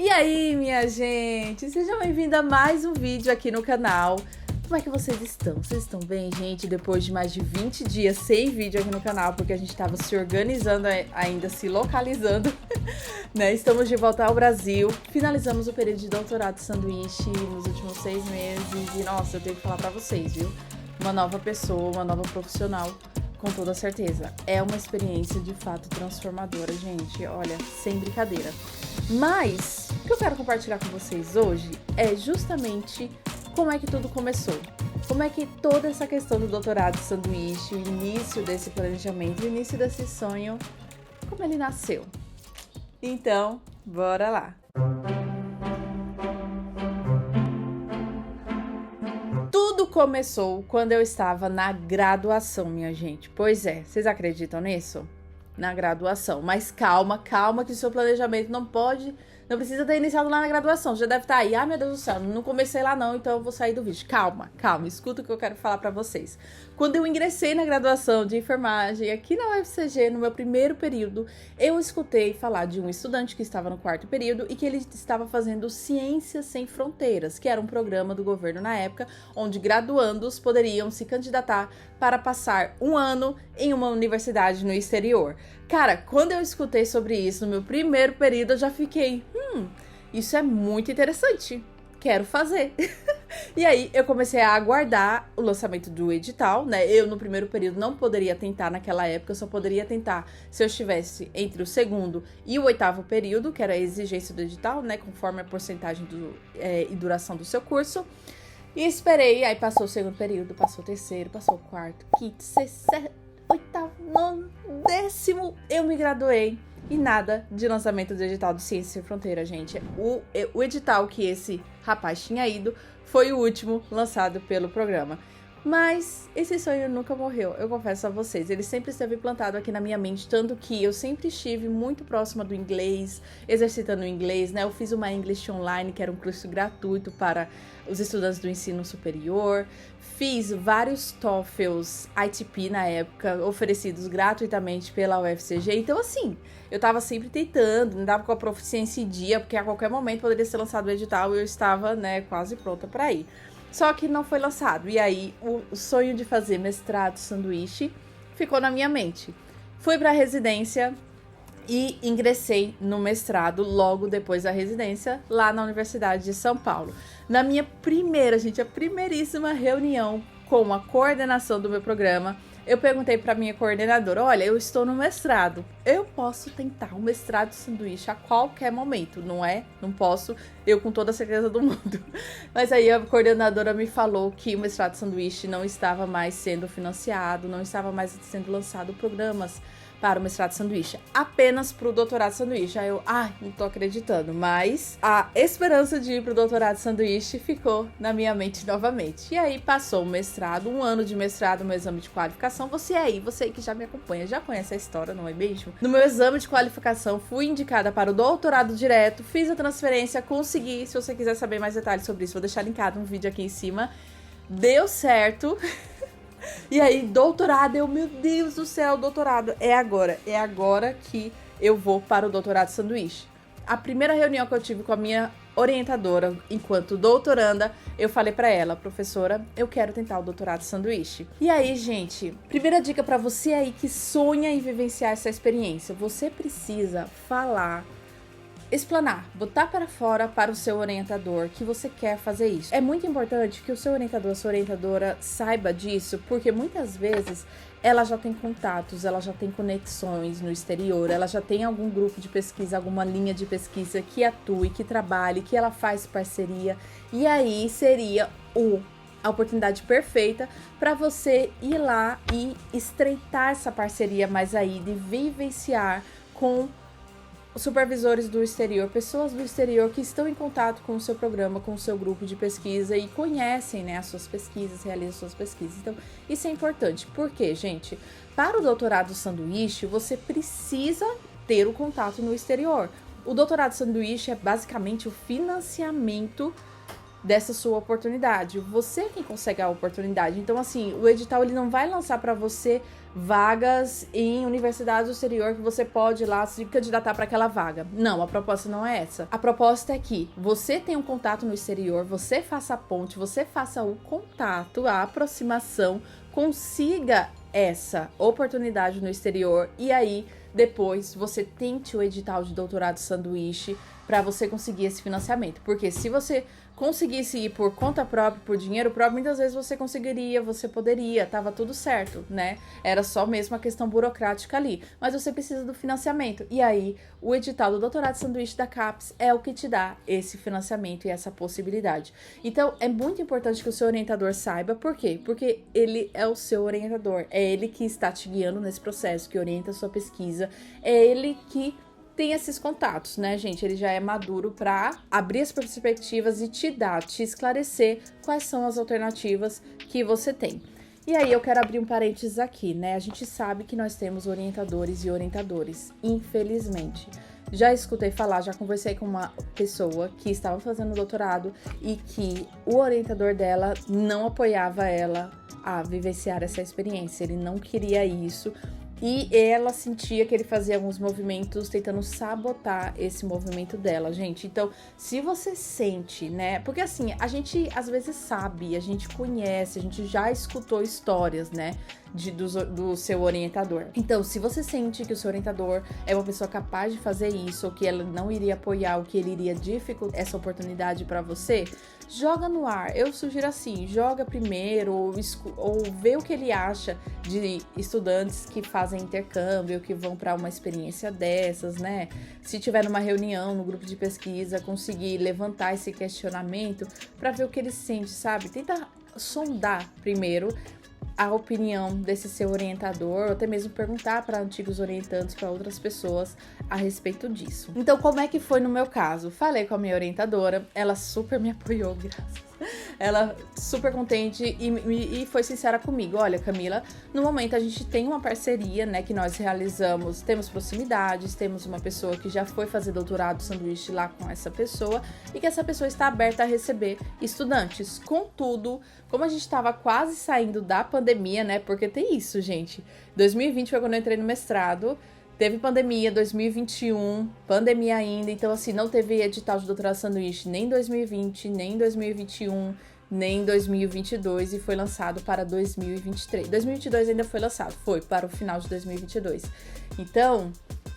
E aí, minha gente? Sejam bem-vindos a mais um vídeo aqui no canal. Como é que vocês estão? Vocês estão bem, gente? Depois de mais de 20 dias sem vídeo aqui no canal, porque a gente estava se organizando, ainda se localizando, né? Estamos de volta ao Brasil. Finalizamos o período de doutorado de sanduíche nos últimos 6 meses. E, nossa, eu tenho que falar pra vocês, viu? Uma nova pessoa, uma nova profissional, com toda certeza. É uma experiência de fato transformadora, gente. Olha, sem brincadeira. Mas, o que eu quero compartilhar com vocês hoje é justamente como é que tudo começou. Como é que toda essa questão do doutorado de sanduíche, o início desse planejamento, o início desse sonho, como ele nasceu. Então, bora lá! Tudo começou quando eu estava na graduação, minha gente. Pois é, vocês acreditam nisso? Na graduação. Mas calma, calma, que o seu planejamento não precisa ter iniciado lá na graduação. Já deve estar aí, meu Deus do céu, não comecei lá não, então eu vou sair do vídeo. Calma, calma, escuta o que eu quero falar pra vocês. Quando eu ingressei na graduação de enfermagem aqui na UFCG, no meu primeiro período, eu escutei falar de um estudante que estava no quarto período e que ele estava fazendo Ciências Sem Fronteiras, que era um programa do governo na época, onde graduandos poderiam se candidatar para passar um ano em uma universidade no exterior. Cara, quando eu escutei sobre isso no meu primeiro período, eu já fiquei, isso é muito interessante, quero fazer. E aí eu comecei a aguardar o lançamento do edital, né? Eu no primeiro período não poderia tentar naquela época, eu só poderia tentar se eu estivesse entre o segundo e o oitavo período, que era a exigência do edital, né? Conforme a porcentagem e duração do seu curso. E esperei, aí passou o segundo período, passou o terceiro, passou o quarto, quinto, sexto, oitavo, nono, 10º, eu me graduei. E nada de lançamento do edital do Ciências Sem Fronteira, gente. O edital que esse rapaz tinha ido foi o último lançado pelo programa. Mas esse sonho nunca morreu, eu confesso a vocês. Ele sempre esteve plantado aqui na minha mente, tanto que eu sempre estive muito próxima do inglês, exercitando o inglês, né? Eu fiz uma English Online, que era um curso gratuito para os estudantes do ensino superior. Fiz vários TOEFLs ITP na época, oferecidos gratuitamente pela UFCG. Então, assim, eu tava sempre tentando, não dava com a proficiência em dia, porque a qualquer momento poderia ser lançado o edital e eu estava, né, quase pronta para ir. Só que não foi lançado. E aí, o sonho de fazer mestrado sanduíche ficou na minha mente. Fui para a residência e ingressei no mestrado logo depois da residência, lá na Universidade de São Paulo. Na minha a primeiríssima reunião com a coordenação do meu programa, eu perguntei para minha coordenadora, olha, eu estou no mestrado, eu posso tentar um mestrado de sanduíche a qualquer momento, não é? Não posso, eu com toda a certeza do mundo. Mas aí a coordenadora me falou que o mestrado de sanduíche não estava mais sendo financiado, não estava mais sendo lançado programas para o mestrado de sanduíche, apenas para o doutorado de sanduíche. Aí eu, não tô acreditando, mas a esperança de ir para o doutorado de sanduíche ficou na minha mente novamente. E aí passou o mestrado, um ano de mestrado, meu exame de qualificação. Você que já me acompanha, já conhece a história, não é mesmo? No meu exame de qualificação, fui indicada para o doutorado direto, fiz a transferência, consegui. Se você quiser saber mais detalhes sobre isso, vou deixar linkado um vídeo aqui em cima. Deu certo. E aí, doutorado, meu Deus do céu, doutorado, é agora que eu vou para o doutorado de sanduíche. A primeira reunião que eu tive com a minha orientadora, enquanto doutoranda, eu falei pra ela, professora, eu quero tentar o doutorado de sanduíche. E aí, gente, primeira dica pra você aí que sonha em vivenciar essa experiência, você precisa explanar, botar para fora para o seu orientador que você quer fazer isso. É muito importante que o seu orientador, a sua orientadora saiba disso, porque muitas vezes ela já tem contatos, ela já tem conexões no exterior, ela já tem algum grupo de pesquisa, alguma linha de pesquisa que atue, que trabalhe, que ela faz parceria, e aí seria a oportunidade perfeita para você ir lá e estreitar essa parceria mais aí, de vivenciar com os supervisores do exterior, pessoas do exterior que estão em contato com o seu programa, com o seu grupo de pesquisa e conhecem, né, as suas pesquisas, realizam suas pesquisas. Então, isso é importante. Por quê, gente? Para o doutorado sanduíche, você precisa ter o contato no exterior. O doutorado sanduíche é basicamente o financiamento dessa sua oportunidade. Você é quem consegue a oportunidade. Então, assim, o edital ele não vai lançar para você vagas em universidades do exterior que você pode ir lá se candidatar para aquela vaga. Não, a proposta não é essa. A proposta é que você tenha um contato no exterior, você faça a ponte, você faça o contato, a aproximação, consiga essa oportunidade no exterior e aí depois você tente o edital de doutorado sanduíche para você conseguir esse financiamento. Porque se você conseguisse ir por conta própria, por dinheiro próprio, muitas vezes você conseguiria, você poderia, tava tudo certo, né? Era só mesmo a questão burocrática ali. Mas você precisa do financiamento. E aí, o edital do doutorado sanduíche da CAPES é o que te dá esse financiamento e essa possibilidade. Então, é muito importante que o seu orientador saiba. Por quê? Porque ele é o seu orientador. É ele que está te guiando nesse processo, que orienta a sua pesquisa. É ele que tem esses contatos, né, gente? Ele já é maduro para abrir as perspectivas e te esclarecer quais são as alternativas que você tem. E aí eu quero abrir um parênteses aqui, né? A gente sabe que nós temos orientadores e orientadores, infelizmente. Já escutei falar, já conversei com uma pessoa que estava fazendo doutorado e que o orientador dela não apoiava ela a vivenciar essa experiência. Ele não queria isso. E ela sentia que ele fazia alguns movimentos tentando sabotar esse movimento dela, gente. Então, se você sente, né? Porque assim, a gente às vezes sabe, a gente conhece, a gente já escutou histórias, né? Do seu orientador. Então, se você sente que o seu orientador é uma pessoa capaz de fazer isso, ou que ela não iria apoiar, ou que ele iria dificultar essa oportunidade para você, joga no ar. Eu sugiro assim, joga primeiro, ou vê o que ele acha de estudantes que fazem intercâmbio, que vão para uma experiência dessas, né? Se tiver numa reunião, no grupo de pesquisa, conseguir levantar esse questionamento para ver o que ele sente, sabe? Tenta sondar primeiro a opinião desse seu orientador, ou até mesmo perguntar para antigos orientantes, para outras pessoas a respeito disso. Então, como é que foi no meu caso? Falei com a minha orientadora, ela super me apoiou, graças. Ela super contente e foi sincera comigo. Olha, Camila, no momento a gente tem uma parceria, né, que nós realizamos, temos proximidades, temos uma pessoa que já foi fazer doutorado sanduíche lá com essa pessoa e que essa pessoa está aberta a receber estudantes. Contudo, como a gente estava quase saindo da pandemia, né, porque tem isso, gente. 2020 foi quando eu entrei no mestrado. Teve pandemia, 2021, pandemia ainda, então assim, não teve edital de doutorado sanduíche nem em 2020, nem em 2021, nem em 2022 e foi lançado para 2023. 2022 ainda foi lançado, foi para o final de 2022. Então,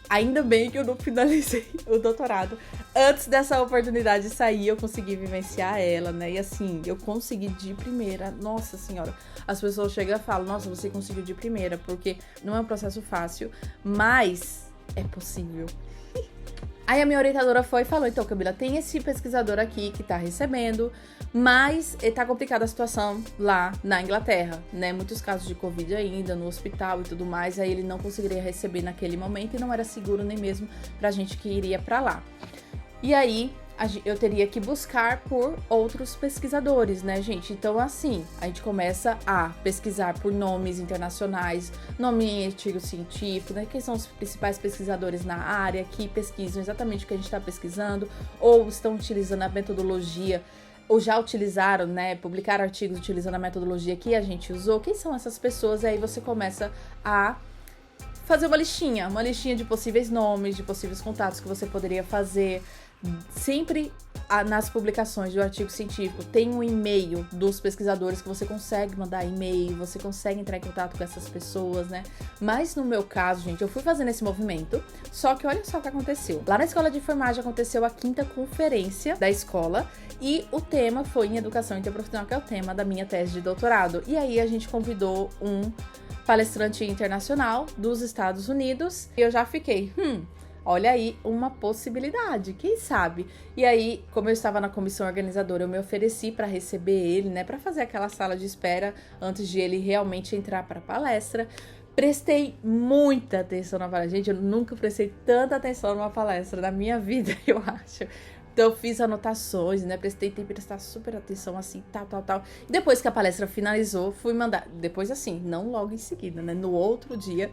ainda bem que eu não finalizei o doutorado. Antes dessa oportunidade sair, eu consegui vivenciar ela, né? E assim, eu consegui de primeira. Nossa senhora, as pessoas chegam e falam, nossa, você conseguiu de primeira, porque não é um processo fácil, mas é possível. Aí a minha orientadora foi e falou, então, Camila, tem esse pesquisador aqui que tá recebendo, mas tá complicada a situação lá na Inglaterra, né? Muitos casos de Covid ainda no hospital e tudo mais, aí ele não conseguiria receber naquele momento e não era seguro nem mesmo pra gente que iria pra lá. E aí, eu teria que buscar por outros pesquisadores, né, gente? Então, assim, a gente começa a pesquisar por nomes internacionais, nome em artigo científico, né? Quem são os principais pesquisadores na área que pesquisam exatamente o que a gente está pesquisando ou estão utilizando a metodologia ou já utilizaram, né, publicaram artigos utilizando a metodologia que a gente usou. Quem são essas pessoas? E aí você começa a fazer uma listinha de possíveis nomes, de possíveis contatos que você poderia fazer. Sempre nas publicações do artigo científico tem um e-mail dos pesquisadores que você consegue mandar e-mail, você consegue entrar em contato com essas pessoas, né? Mas no meu caso, gente, eu fui fazendo esse movimento, só que olha só o que aconteceu. Lá na escola de enfermagem aconteceu a 5ª conferência da escola e o tema foi em educação interprofissional, que é o tema da minha tese de doutorado. E aí a gente convidou um palestrante internacional dos Estados Unidos e eu já fiquei, olha aí uma possibilidade, quem sabe? E aí, como eu estava na comissão organizadora, eu me ofereci para receber ele, né, para fazer aquela sala de espera antes de ele realmente entrar para a palestra. Prestei muita atenção na palestra. Gente, eu nunca prestei tanta atenção numa palestra na minha vida, eu acho. Então eu fiz anotações, né? Tentei prestar super atenção, assim, tal. E depois que a palestra finalizou, fui mandar... Depois, assim, não logo em seguida, né? No outro dia,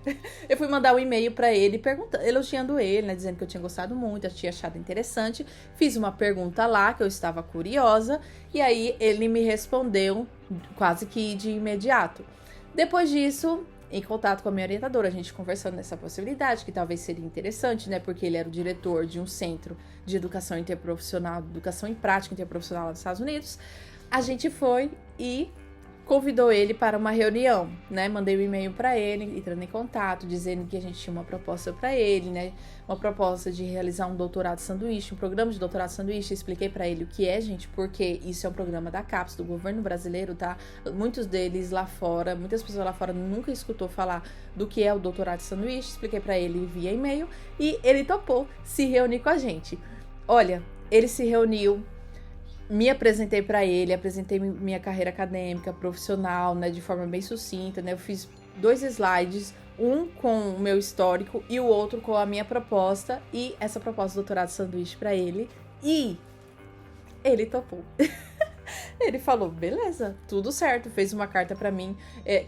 eu fui mandar um e-mail pra ele, elogiando ele, né? Dizendo que eu tinha gostado muito, eu tinha achado interessante. Fiz uma pergunta lá, que eu estava curiosa. E aí, ele me respondeu quase que de imediato. Depois disso... em contato com a minha orientadora, a gente conversando nessa possibilidade, que talvez seria interessante, né? Porque ele era o diretor de um centro de educação interprofissional, educação em prática interprofissional lá nos Estados Unidos. A gente foi e convidou ele para uma reunião, né? Mandei um e-mail para ele, entrando em contato, dizendo que a gente tinha uma proposta para ele, né? Uma proposta de realizar um doutorado sanduíche, um programa de doutorado sanduíche. Expliquei para ele o que é, gente, porque isso é um programa da CAPES, do governo brasileiro, tá? Muitas pessoas lá fora nunca escutou falar do que é o doutorado sanduíche. Expliquei para ele via e-mail e ele topou se reunir com a gente. Olha, ele se reuniu, me apresentei para ele, apresentei minha carreira acadêmica, profissional, né, de forma bem sucinta, né? Eu fiz 2 slides, um com o meu histórico e o outro com a minha proposta, e essa proposta de doutorado sanduíche para ele, e ele topou. Ele falou, beleza, tudo certo, fez uma carta para mim.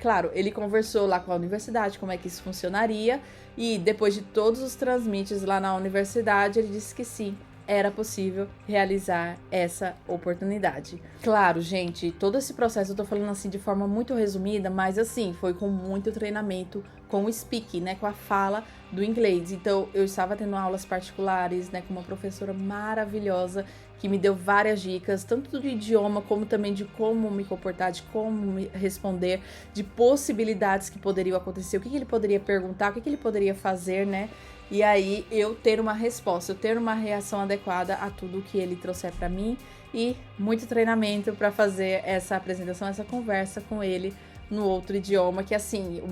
Claro, ele conversou lá com a universidade, como é que isso funcionaria, e depois de todos os transmites lá na universidade, ele disse que sim, era possível realizar essa oportunidade. Claro, gente, todo esse processo eu tô falando assim de forma muito resumida, mas assim, foi com muito treinamento com o speak, né, com a fala do inglês. Então, eu estava tendo aulas particulares, né, com uma professora maravilhosa que me deu várias dicas, tanto do idioma como também de como me comportar, de como me responder, de possibilidades que poderiam acontecer, o que ele poderia perguntar, o que ele poderia fazer, né? E aí, eu ter uma resposta, eu ter uma reação adequada a tudo que ele trouxer para mim, e muito treinamento para fazer essa apresentação, essa conversa com ele no outro idioma, que assim,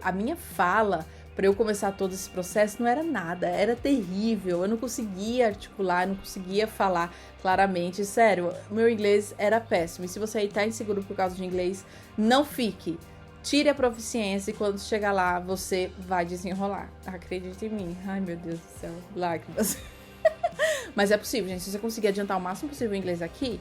a minha fala, para eu começar todo esse processo, não era nada, era terrível, eu não conseguia articular, eu não conseguia falar claramente, sério, o meu inglês era péssimo, e se você aí tá inseguro por causa de inglês, não fique. Tire a proficiência e quando chegar lá, você vai desenrolar. Acredite em mim. Ai, meu Deus do céu. Lágrimas. Mas é possível, gente. Se você conseguir adiantar o máximo possível o inglês aqui,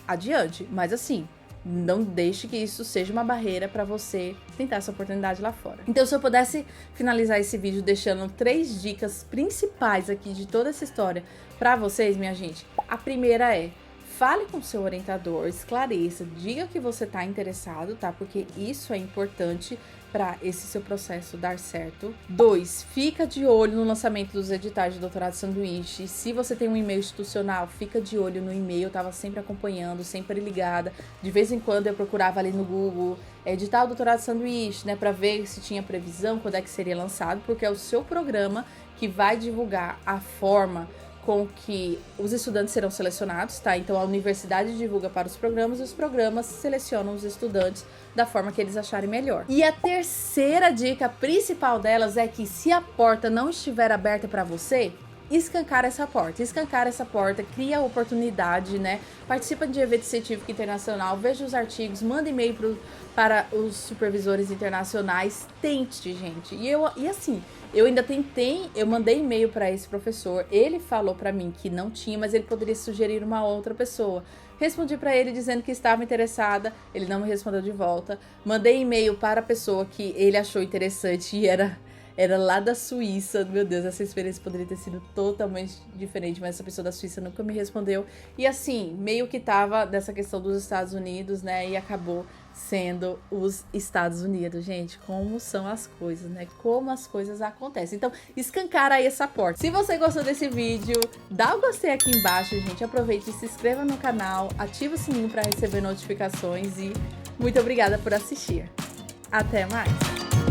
adiante. Mas assim, não deixe que isso seja uma barreira para você tentar essa oportunidade lá fora. Então, se eu pudesse finalizar esse vídeo deixando 3 dicas principais aqui de toda essa história para vocês, minha gente. A primeira é: fale com seu orientador, esclareça, diga que você está interessado, tá? Porque isso é importante para esse seu processo dar certo. 2, fica de olho no lançamento dos editais de doutorado sanduíche. Se você tem um e-mail institucional, fica de olho no e-mail. Eu tava sempre acompanhando, sempre ligada. De vez em quando eu procurava ali no Google edital doutorado sanduíche, né? Para ver se tinha previsão, quando é que seria lançado, porque é o seu programa que vai divulgar a forma com que os estudantes serão selecionados, tá? Então, a universidade divulga para os programas e os programas selecionam os estudantes da forma que eles acharem melhor. E a terceira dica principal delas é que se a porta não estiver aberta para você, escancar essa porta, cria oportunidade, né? Participa de evento científico internacional, veja os artigos, manda e-mail para os supervisores internacionais, tente, gente. E assim, eu ainda tentei, eu mandei e-mail para esse professor, ele falou para mim que não tinha, mas ele poderia sugerir uma outra pessoa. Respondi para ele dizendo que estava interessada, ele não me respondeu de volta. Mandei e-mail para a pessoa que ele achou interessante e era lá da Suíça. Meu Deus, essa experiência poderia ter sido totalmente diferente, mas essa pessoa da Suíça nunca me respondeu. E assim, meio que tava dessa questão dos Estados Unidos, né? E acabou sendo os Estados Unidos. Gente, como são as coisas, né? Como as coisas acontecem. Então, escancara aí essa porta. Se você gostou desse vídeo, dá o gostei aqui embaixo, gente. Aproveite e se inscreva no canal, ativa o sininho para receber notificações e muito obrigada por assistir. Até mais!